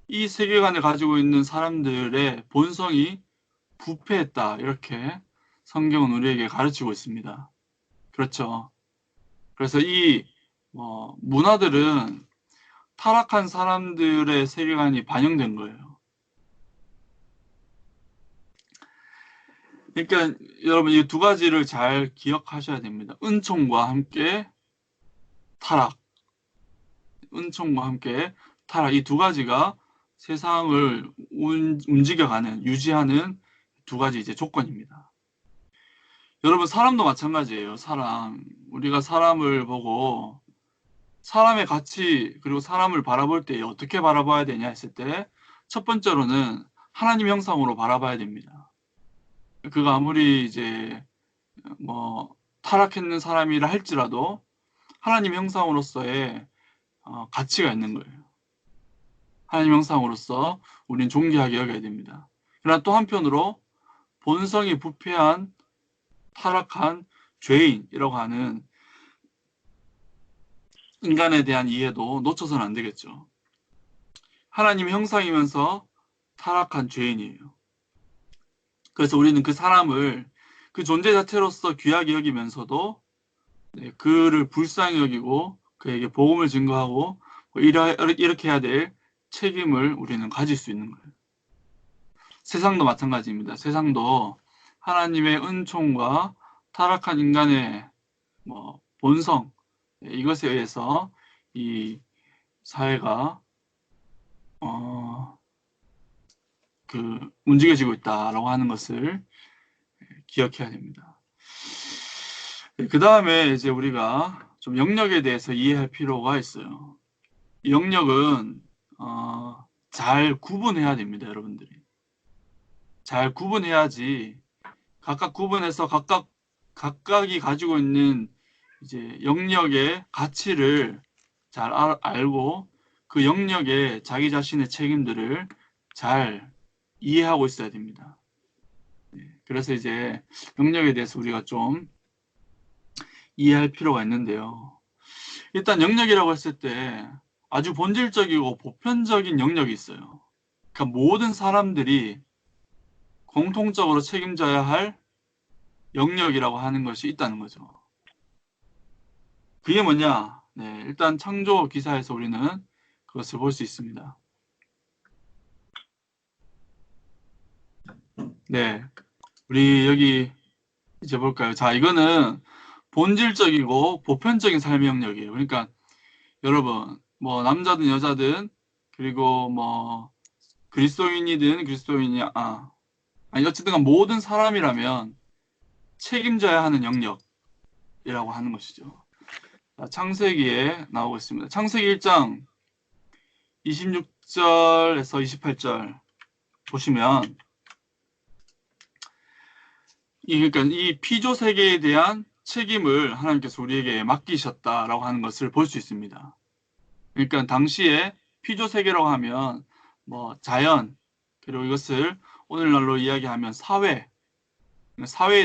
이 세계관을 가지고 있는 사람들의 본성이 부패했다. 이렇게 성경은 우리에게 가르치고 있습니다. 그렇죠. 그래서 이 문화들은 타락한 사람들의 세계관이 반영된 거예요. 그러니까 여러분 이 두 가지를 잘 기억하셔야 됩니다. 은총과 함께 타락. 은총과 함께 타락. 이 두 가지가 세상을 움직여가는, 유지하는 두 가지 이제 조건입니다. 여러분 사람도 마찬가지예요. 사람. 우리가 사람을 보고 사람의 가치 그리고 사람을 바라볼 때 어떻게 바라봐야 되냐 했을 때 첫 번째로는 하나님 형상으로 바라봐야 됩니다. 그가 아무리 이제 타락했는 사람이라 할지라도 하나님 형상으로서의 가치가 있는 거예요. 하나님 형상으로서 우리는 존귀하게 여겨야 됩니다. 그러나 또 한편으로 본성이 부패한 타락한 죄인이라고 하는 인간에 대한 이해도 놓쳐서는 안 되겠죠. 하나님 형상이면서 타락한 죄인이에요. 그래서 우리는 그 사람을 그 존재 자체로서 귀하게 여기면서도 그를 불쌍히 여기고 그에게 복음을 증거하고 이렇게 해야 될 책임을 우리는 가질 수 있는 거예요. 세상도 마찬가지입니다. 세상도 하나님의 은총과 타락한 인간의 본성 이것에 의해서 이 사회가 움직여지고 있다라고 하는 것을 기억해야 됩니다. 그 다음에 이제 우리가 좀 영역에 대해서 이해할 필요가 있어요. 이 영역은 잘 구분해야 됩니다, 여러분들이. 잘 구분해야지 각각 구분해서 각각이 가지고 있는 이제 영역의 가치를 잘 알고 그 영역에 자기 자신의 책임들을 잘 이해하고 있어야 됩니다. 그래서 이제 영역에 대해서 우리가 좀 이해할 필요가 있는데요. 일단 영역이라고 했을 때 아주 본질적이고 보편적인 영역이 있어요. 그러니까 모든 사람들이 공통적으로 책임져야 할 영역이라고 하는 것이 있다는 거죠. 그게 뭐냐? 네, 일단 창조 기사에서 우리는 그것을 볼 수 있습니다. 네, 우리 여기 이제 볼까요? 자, 이거는 본질적이고 보편적인 삶의 영역이에요. 그러니까 여러분, 뭐 남자든 여자든 그리고 뭐 그리스도인이든 그리스도인이 아니 어쨌든 간 모든 사람이라면 책임져야 하는 영역이라고 하는 것이죠. 자, 창세기에 나오고 있습니다. 창세기 1장 26절에서 28절 보시면 그러니까 이 피조 세계에 대한 책임을 하나님께서 우리에게 맡기셨다라고 하는 것을 볼 수 있습니다. 그러니까 당시에 피조 세계라고 하면 뭐 자연 그리고 이것을 오늘날로 이야기하면 사회에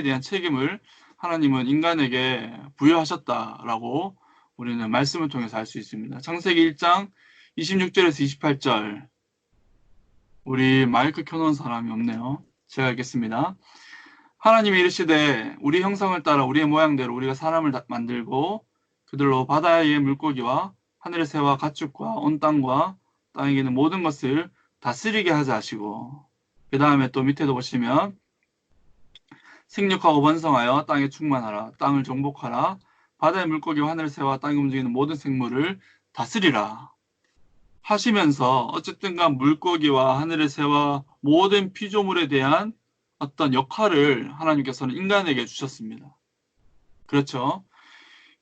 대한 책임을 하나님은 인간에게 부여하셨다라고 우리는 말씀을 통해서 알 수 있습니다. 창세기 1장 26절에서 28절 우리 마이크 켜놓은 사람이 없네요. 제가 읽겠습니다. 하나님이 이르시되 우리 형상을 따라 우리의 모양대로 우리가 사람을 만들고 그들로 바다의 물고기와 하늘의 새와 가축과 온 땅과 땅에 있는 모든 것을 다스리게 하자 하시고 그 다음에 또 밑에도 보시면 생육하고 번성하여 땅에 충만하라 땅을 정복하라 바다의 물고기와 하늘의 새와 땅에 움직이는 모든 생물을 다스리라 하시면서 어쨌든 간 물고기와 하늘의 새와 모든 피조물에 대한 어떤 역할을 하나님께서는 인간에게 주셨습니다. 그렇죠?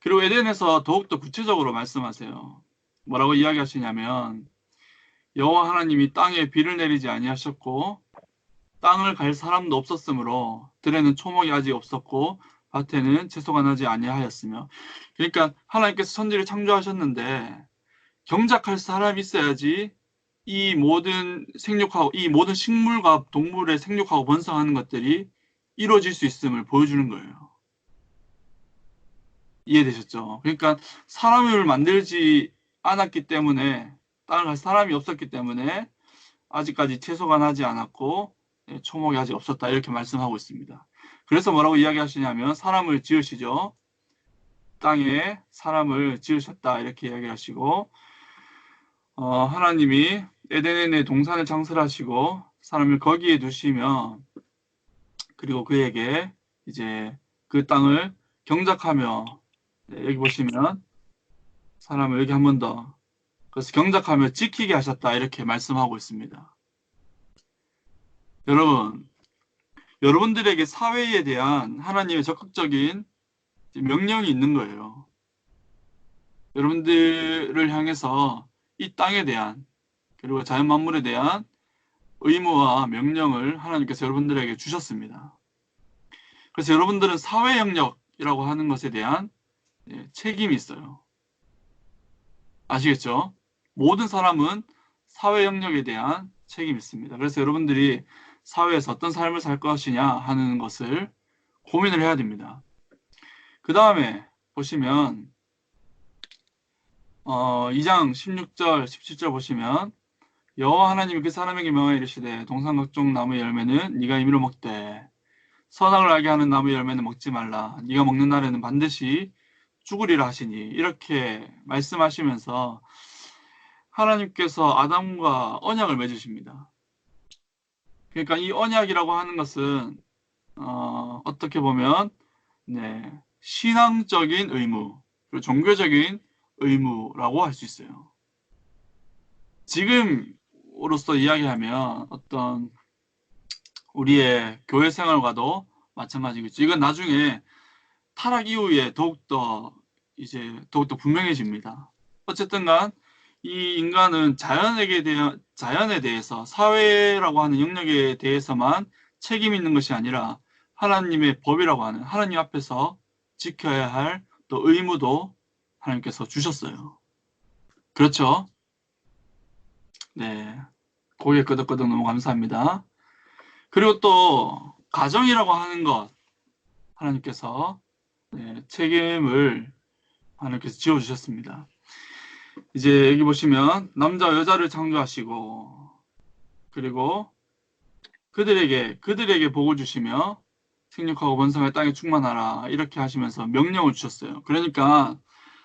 그리고 에덴에서 더욱더 구체적으로 말씀하세요. 뭐라고 이야기하시냐면 여호와 하나님이 땅에 비를 내리지 아니하셨고 땅을 갈 사람도 없었으므로 들에는 초목이 아직 없었고 밭에는 채소가 나지 아니하였으며 그러니까 하나님께서 천지를 창조하셨는데 경작할 사람이 있어야지 이 모든 식물과 동물의 생육하고 번성하는 것들이 이루어질 수 있음을 보여주는 거예요. 이해되셨죠? 그러니까 사람을 만들지 않았기 때문에 땅을 갈 사람이 없었기 때문에 아직까지 채소가 나지 않았고 초목이 아직 없었다 이렇게 말씀하고 있습니다. 그래서 뭐라고 이야기하시냐면 사람을 지으시죠. 땅에 사람을 지으셨다 이렇게 이야기하시고 하나님이 에덴의 동산을 창설하시고 사람을 거기에 두시며 그리고 그에게 이제 그 땅을 경작하며 여기 보시면 사람을 여기 한 번 더 그래서 경작하며 지키게 하셨다 이렇게 말씀하고 있습니다. 여러분들에게 사회에 대한 하나님의 적극적인 명령이 있는 거예요. 여러분들을 향해서 이 땅에 대한 그리고 자연 만물에 대한 의무와 명령을 하나님께서 여러분들에게 주셨습니다. 그래서 여러분들은 사회 영역이라고 하는 것에 대한 책임이 있어요. 아시겠죠? 모든 사람은 사회 영역에 대한 책임이 있습니다. 그래서 여러분들이 사회에서 어떤 삶을 살 것이냐 하는 것을 고민을 해야 됩니다. 그 다음에 보시면 2장 16절, 17절 보시면 여호와 하나님이 그 사람에게 명하여 이르시되 동산 각종 나무의 열매는 네가 임의로 먹되 선악을 알게 하는 나무의 열매는 먹지 말라. 네가 먹는 날에는 반드시 죽으리라 하시니 이렇게 말씀하시면서 하나님께서 아담과 언약을 맺으십니다. 그러니까 이 언약이라고 하는 것은 어떻게 보면 신앙적인 의무, 그리고 종교적인 의무라고 할 수 있어요. 지금으로서 이야기하면 어떤 우리의 교회 생활과도 마찬가지겠죠. 이건 나중에 타락 이후에 더욱더 분명해집니다. 어쨌든 간 이 인간은 자연에 대해서 사회라고 하는 영역에 대해서만 책임 있는 것이 아니라 하나님의 법이라고 하는 하나님 앞에서 지켜야 할 또 의무도 하나님께서 주셨어요. 그렇죠? 네. 고개 끄덕끄덕 너무 감사합니다. 그리고 또 가정이라고 하는 것 하나님께서 책임을 하나님께서 지어주셨습니다. 이제 여기 보시면 남자와 여자를 창조하시고 그리고 그들에게 복을 주시며 생육하고 번성하여 땅에 충만하라 이렇게 하시면서 명령을 주셨어요. 그러니까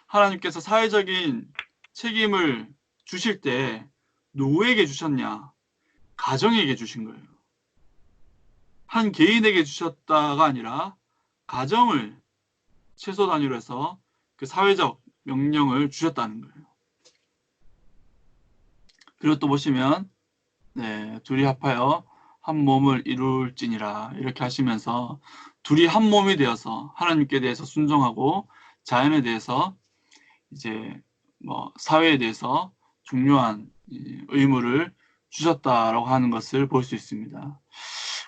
하나님께서 사회적인 책임을 주실 때 누구에게 주셨냐? 가정에게 주신 거예요. 한 개인에게 주셨다가 아니라 가정을 최소 단위로 해서 그 사회적 명령을 주셨다는 거예요. 그리고 또 보시면 둘이 합하여 한 몸을 이룰지니라 이렇게 하시면서 둘이 한 몸이 되어서 하나님께 대해서 순종하고 자연에 대해서 이제 사회에 대해서 중요한 의무를 주셨다라고 하는 것을 볼 수 있습니다.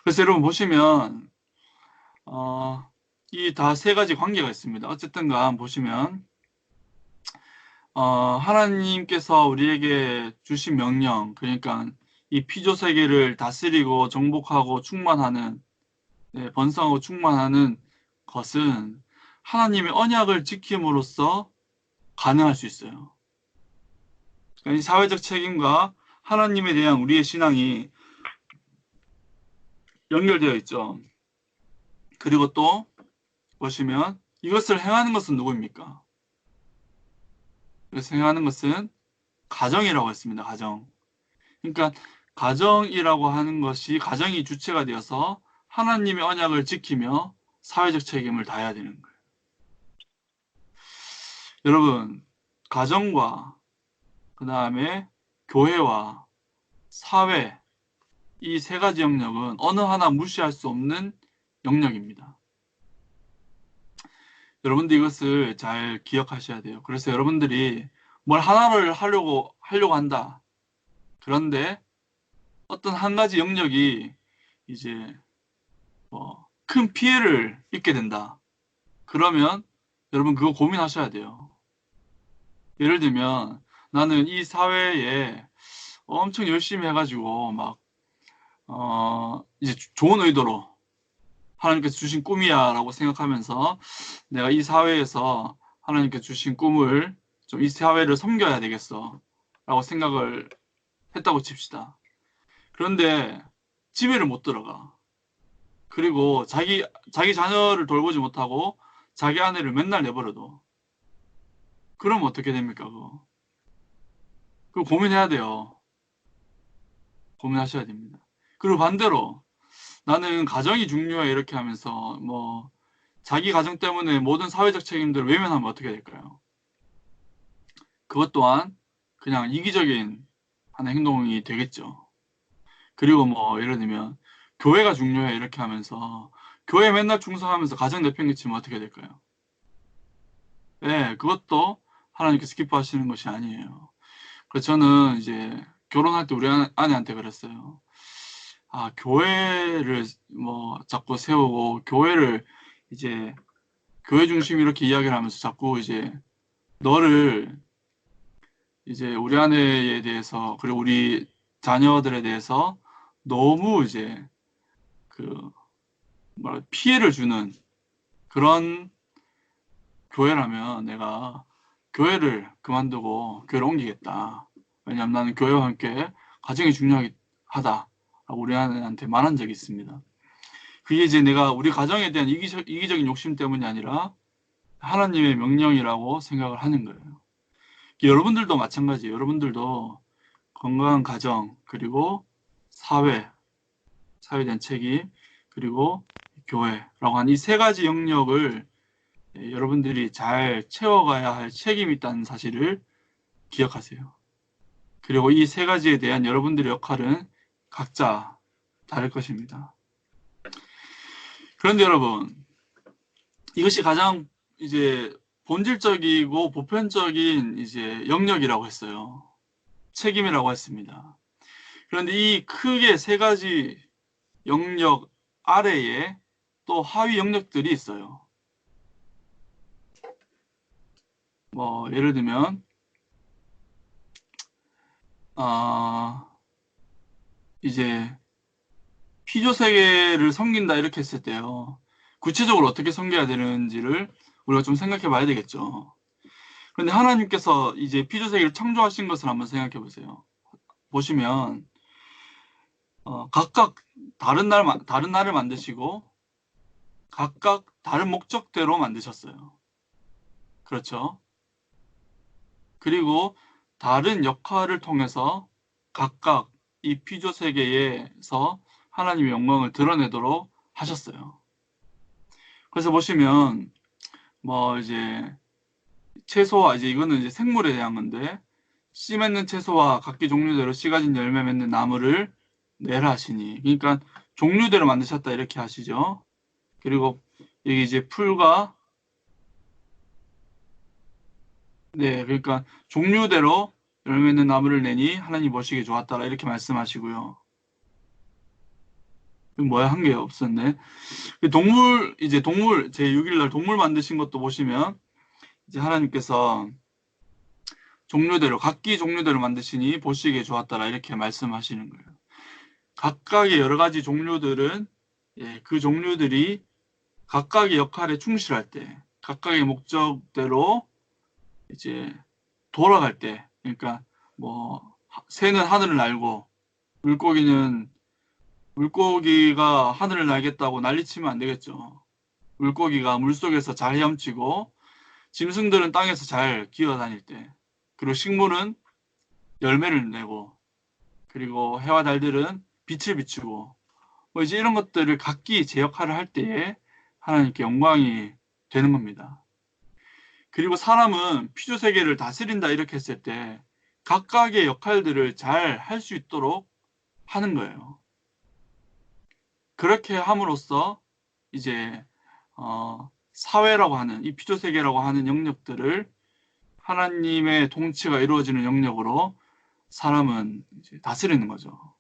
그래서 여러분 보시면 이 다 세 가지 관계가 있습니다. 어쨌든 간 보시면 하나님께서 우리에게 주신 명령, 그러니까 이 피조 세계를 다스리고 정복하고 충만하는, 번성하고 충만하는 것은 하나님의 언약을 지킴으로써 가능할 수 있어요. 그러니까 이 사회적 책임과 하나님에 대한 우리의 신앙이 연결되어 있죠. 그리고 또 보시면 이것을 행하는 것은 누구입니까? 이것을 행하는 것은 가정이라고 했습니다. 가정. 그러니까 가정이라고 하는 것이 가정이 주체가 되어서 하나님의 언약을 지키며 사회적 책임을 다해야 되는 거예요. 여러분, 가정과 그 다음에 교회와 사회 이 세 가지 영역은 어느 하나 무시할 수 없는 영역입니다. 여러분들 이것을 잘 기억하셔야 돼요. 그래서 여러분들이 뭘 하나를 하려고 한다. 그런데 어떤 한 가지 영역이 이제 큰 피해를 입게 된다. 그러면 여러분 그거 고민하셔야 돼요. 예를 들면 나는 이 사회에 엄청 열심히 해가지고 이제 좋은 의도로 하나님께서 주신 꿈이야 라고 생각하면서 내가 이 사회에서 하나님께서 주신 꿈을 좀 이 사회를 섬겨야 되겠어 라고 생각을 했다고 칩시다. 그런데 집에를 못 들어가. 그리고 자기 자녀를 돌보지 못하고 자기 아내를 맨날 내버려둬. 그럼 어떻게 됩니까? 그거 고민해야 돼요. 고민하셔야 됩니다. 그리고 반대로 나는 가정이 중요해 이렇게 하면서 자기 가정 때문에 모든 사회적 책임들을 외면하면 어떻게 될까요? 그것 또한 그냥 이기적인 하나의 행동이 되겠죠. 그리고 예를 들면 교회가 중요해 이렇게 하면서 교회 맨날 충성하면서 가정 내팽개치면 어떻게 될까요? 네, 그것도 하나님께서 기뻐하시는 것이 아니에요. 그래서 저는 이제 결혼할 때 우리 아내한테 그랬어요. 교회를 자꾸 세우고 교회를 이제 교회 중심 이렇게 이야기를 하면서 자꾸 이제 너를 이제 우리 아내에 대해서 그리고 우리 자녀들에 대해서 너무 이제 피해를 주는 그런 교회라면 내가 교회를 그만두고 교회를 옮기겠다. 왜냐하면 나는 교회와 함께 가정이 중요하다라고 우리 아내한테 말한 적이 있습니다. 그게 이제 내가 우리 가정에 대한 이기적인 욕심 때문이 아니라 하나님의 명령이라고 생각을 하는 거예요. 여러분들도 마찬가지예요. 여러분들도 건강한 가정, 그리고 사회에 대한 책임, 그리고 교회라고 한 이 세 가지 영역을 여러분들이 잘 채워가야 할 책임이 있다는 사실을 기억하세요. 그리고 이 세 가지에 대한 여러분들의 역할은 각자 다를 것입니다. 그런데 여러분, 이것이 가장 이제 본질적이고 보편적인 이제 영역이라고 했어요. 책임이라고 했습니다. 그런데 이 크게 세 가지 영역 아래에 또 하위 영역들이 있어요. 뭐 예를 들면 이제 피조세계를 섬긴다 이렇게 했을 때요. 구체적으로 어떻게 섬겨야 되는지를 우리가 좀 생각해 봐야 되겠죠. 그런데 하나님께서 이제 피조세계를 창조하신 것을 한번 생각해 보세요. 보시면 각각 다른 날을 만드시고 각각 다른 목적대로 만드셨어요. 그렇죠? 그리고 다른 역할을 통해서 각각 이 피조 세계에서 하나님의 영광을 드러내도록 하셨어요. 그래서 보시면 뭐 이제 채소와 이제 이거는 이제 생물에 대한 건데 씨 맺는 채소와 각기 종류대로 씨 가진 열매 맺는 나무를 내라 하시니 그러니까 종류대로 만드셨다 이렇게 하시죠. 그리고 여기 이제 풀과 네 그러니까 종류대로 열매 맺는 나무를 내니 하나님 보시기에 좋았더라 이렇게 말씀하시고요. 뭐야 한 게 없었네. 동물 제 6일 날 동물 만드신 것도 보시면 이제 하나님께서 종류대로 각기 종류대로 만드시니 보시기에 좋았더라 이렇게 말씀하시는 거예요. 각각의 여러 가지 종류들은 그 종류들이 각각의 역할에 충실할 때 각각의 목적대로 이제 돌아갈 때 그러니까 뭐 새는 하늘을 날고 물고기가 하늘을 날겠다고 난리치면 안 되겠죠. 물고기가 물속에서 잘 헤엄치고 짐승들은 땅에서 잘 기어다닐 때 그리고 식물은 열매를 내고 그리고 해와 달들은 빛을 비추고 뭐 이제 이런 것들을 각기 제 역할을 할 때에 하나님께 영광이 되는 겁니다. 그리고 사람은 피조 세계를 다스린다 이렇게 했을 때 각각의 역할들을 잘 할 수 있도록 하는 거예요. 그렇게 함으로써 이제 사회라고 하는 이 피조 세계라고 하는 영역들을 하나님의 통치가 이루어지는 영역으로 사람은 이제 다스리는 거죠.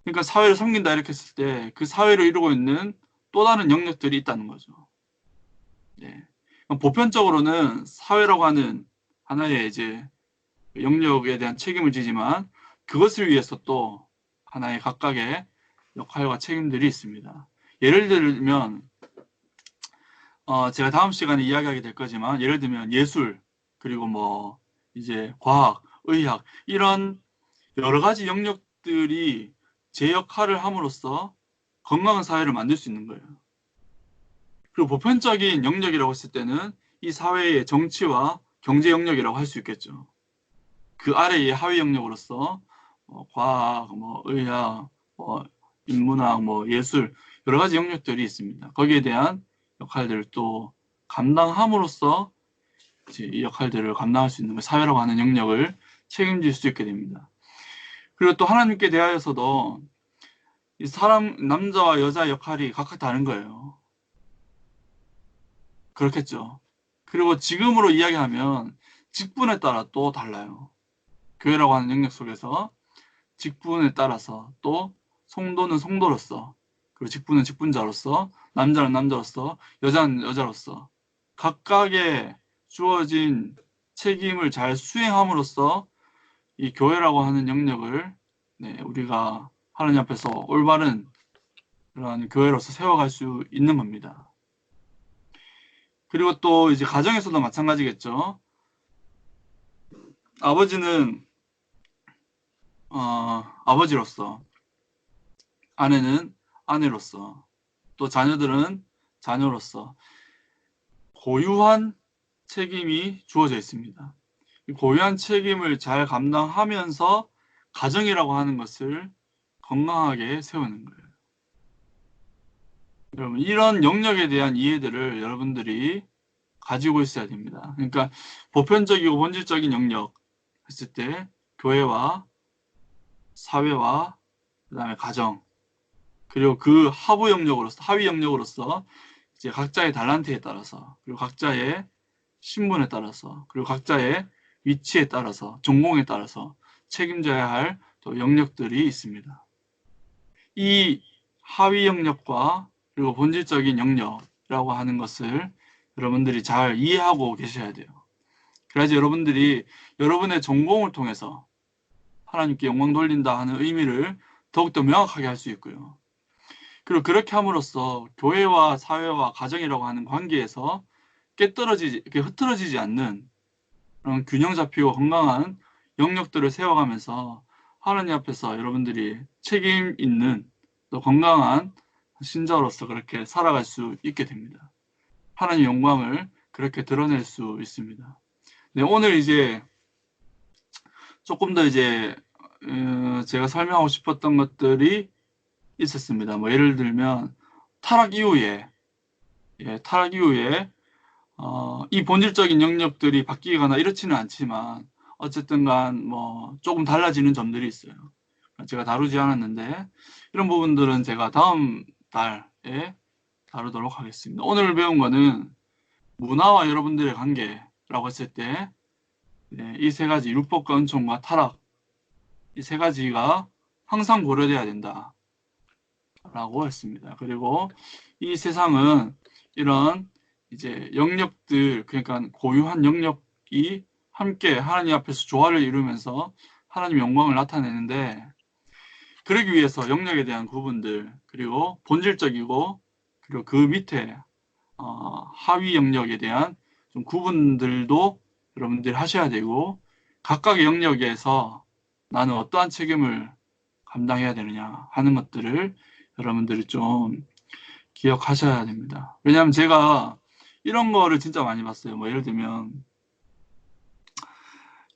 그러니까 사회를 섬긴다 이렇게 했을 때 그 사회를 이루고 있는 또 다른 영역들이 있다는 거죠. 네. 보편적으로는 사회라고 하는 하나의 이제 영역에 대한 책임을 지지만 그것을 위해서 또 하나의 각각의 역할과 책임들이 있습니다. 예를 들면 제가 다음 시간에 이야기하게 될 거지만 예를 들면 예술 그리고 뭐 이제 과학, 의학 이런 여러 가지 영역들이 제 역할을 함으로써 건강한 사회를 만들 수 있는 거예요. 그리고 보편적인 영역이라고 했을 때는 이 사회의 정치와 경제 영역이라고 할 수 있겠죠. 그 아래의 하위 영역으로서 과학, 뭐 의학, 인문학, 뭐 예술 여러 가지 영역들이 있습니다. 거기에 대한 역할들을 또 감당함으로써 이제 이 역할들을 감당할 수 있는 사회라고 하는 영역을 책임질 수 있게 됩니다. 그리고 또 하나님께 대하여서도 이 사람 남자와 여자 역할이 각각 다른 거예요. 그렇겠죠. 그리고 지금으로 이야기하면 직분에 따라 또 달라요. 교회라고 하는 영역 속에서 직분에 따라서 또 성도는 성도로서 그리고 직분은 직분자로서 남자는 남자로서 여자는 여자로서 각각의 주어진 책임을 잘 수행함으로써 이 교회라고 하는 영역을 우리가 하나님 앞에서 올바른 그런 교회로서 세워갈 수 있는 겁니다. 그리고 또 이제 가정에서도 마찬가지겠죠. 아버지는 아버지로서 아내는 아내로서 또 자녀들은 자녀로서 고유한 책임이 주어져 있습니다. 고유한 책임을 잘 감당하면서 가정이라고 하는 것을 건강하게 세우는 거예요. 여러분 이런 영역에 대한 이해들을 여러분들이 가지고 있어야 됩니다. 그러니까 보편적이고 본질적인 영역 했을 때 교회와 사회와 그다음에 가정 그리고 그 하부 영역으로서, 하위 영역으로서 이제 각자의 달란트에 따라서, 그리고 각자의 신분에 따라서, 그리고 각자의 위치에 따라서, 전공에 따라서 책임져야 할 또 영역들이 있습니다. 이 하위 영역과 그리고 본질적인 영역이라고 하는 것을 여러분들이 잘 이해하고 계셔야 돼요. 그래야지 여러분들이 여러분의 전공을 통해서 하나님께 영광 돌린다 하는 의미를 더욱더 명확하게 할 수 있고요. 그리고 그렇게 함으로써 교회와 사회와 가정이라고 하는 관계에서 흐트러지지 않는 그런 균형 잡히고 건강한 영역들을 세워가면서 하나님 앞에서 여러분들이 책임 있는 또 건강한 신자로서 그렇게 살아갈 수 있게 됩니다. 하나님 영광을 그렇게 드러낼 수 있습니다. 네, 오늘 이제 조금 더 이제 제가 설명하고 싶었던 것들이 있었습니다. 뭐 예를 들면 타락 이후에 이 본질적인 영역들이 바뀌거나 이렇지는 않지만 어쨌든 간 뭐 조금 달라지는 점들이 있어요. 제가 다루지 않았는데 이런 부분들은 제가 다음 달에 다루도록 하겠습니다. 오늘 배운 거는 문화와 여러분들의 관계라고 했을 때 이 세 가지 율법과 은총과 타락 이 세 가지가 항상 고려돼야 된다 라고 했습니다. 그리고 이 세상은 이런 이제 영역들 그러니까 고유한 영역이 함께 하나님 앞에서 조화를 이루면서 하나님 영광을 나타내는데 그러기 위해서 영역에 대한 구분들 그리고 본질적이고 그리고 그 밑에 하위 영역에 대한 좀 구분들도 여러분들이 하셔야 되고 각각의 영역에서 나는 어떠한 책임을 감당해야 되느냐 하는 것들을 여러분들이 좀 기억하셔야 됩니다. 왜냐하면 제가 이런 거를 진짜 많이 봤어요. 뭐 예를 들면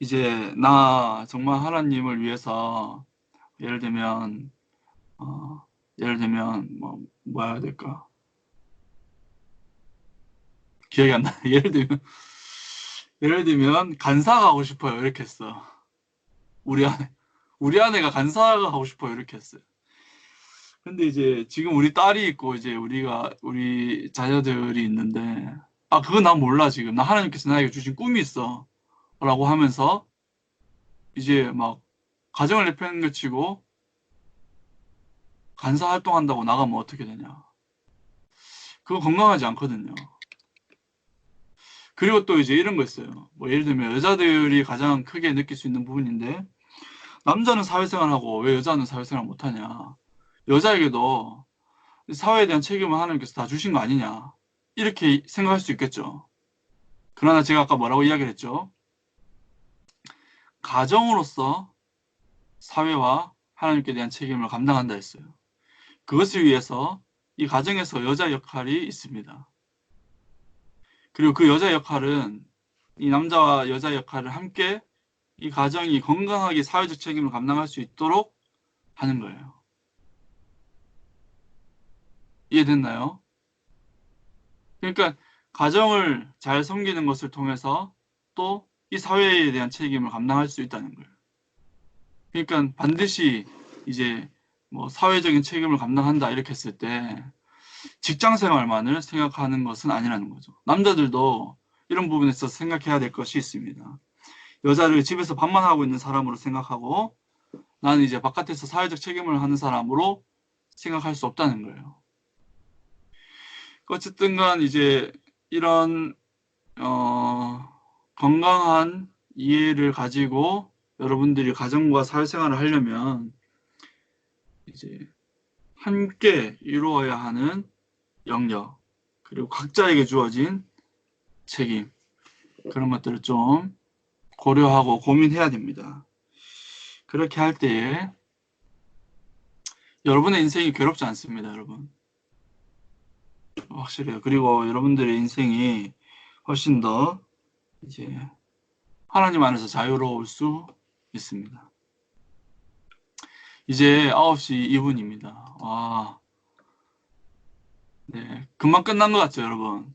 이제 나 정말 하나님을 위해서 예를 들면 뭐 해야 될까 기억이 안 나. 예를 들면 간사가 하고 싶어요. 이렇게 했어. 우리 아내가 간사가 하고 싶어요. 이렇게 했어요. 근데 이제 지금 우리 딸이 있고 이제 우리 자녀들이 있는데 그건 난 몰라 지금 나 하나님께서 나에게 주신 꿈이 있어 라고 하면서 이제 막 가정을 내팽개치고 간사 활동한다고 나가면 어떻게 되냐 그거 건강하지 않거든요. 그리고 또 이제 이런 거 있어요. 뭐 예를 들면 여자들이 가장 크게 느낄 수 있는 부분인데 남자는 사회생활하고 왜 여자는 사회생활 못하냐 여자에게도 사회에 대한 책임을 하나님께서 다 주신 거 아니냐 이렇게 생각할 수 있겠죠. 그러나 제가 아까 뭐라고 이야기를 했죠? 가정으로서 사회와 하나님께 대한 책임을 감당한다 했어요. 그것을 위해서 이 가정에서 여자 역할이 있습니다. 그리고 그 여자 역할은 이 남자와 여자 역할을 함께 이 가정이 건강하게 사회적 책임을 감당할 수 있도록 하는 거예요. 이해됐나요? 그러니까 가정을 잘 섬기는 것을 통해서 또 이 사회에 대한 책임을 감당할 수 있다는 거예요. 그러니까 반드시 이제 뭐 사회적인 책임을 감당한다 이렇게 했을 때 직장 생활만을 생각하는 것은 아니라는 거죠. 남자들도 이런 부분에서 생각해야 될 것이 있습니다. 여자를 집에서 밥만 하고 있는 사람으로 생각하고 나는 이제 바깥에서 사회적 책임을 하는 사람으로 생각할 수 없다는 거예요. 어쨌든 간 이제 이런 건강한 이해를 가지고 여러분들이 가정과 사회생활을 하려면 이제 함께 이루어야 하는 영역 그리고 각자에게 주어진 책임 그런 것들을 좀 고려하고 고민해야 됩니다. 그렇게 할 때에 여러분의 인생이 괴롭지 않습니다, 여러분. 확실해요. 그리고 여러분들의 인생이 훨씬 더 이제 하나님 안에서 자유로울 수 있습니다. 이제 9시 2분입니다. 와, 네, 금방 끝난 것 같죠, 여러분?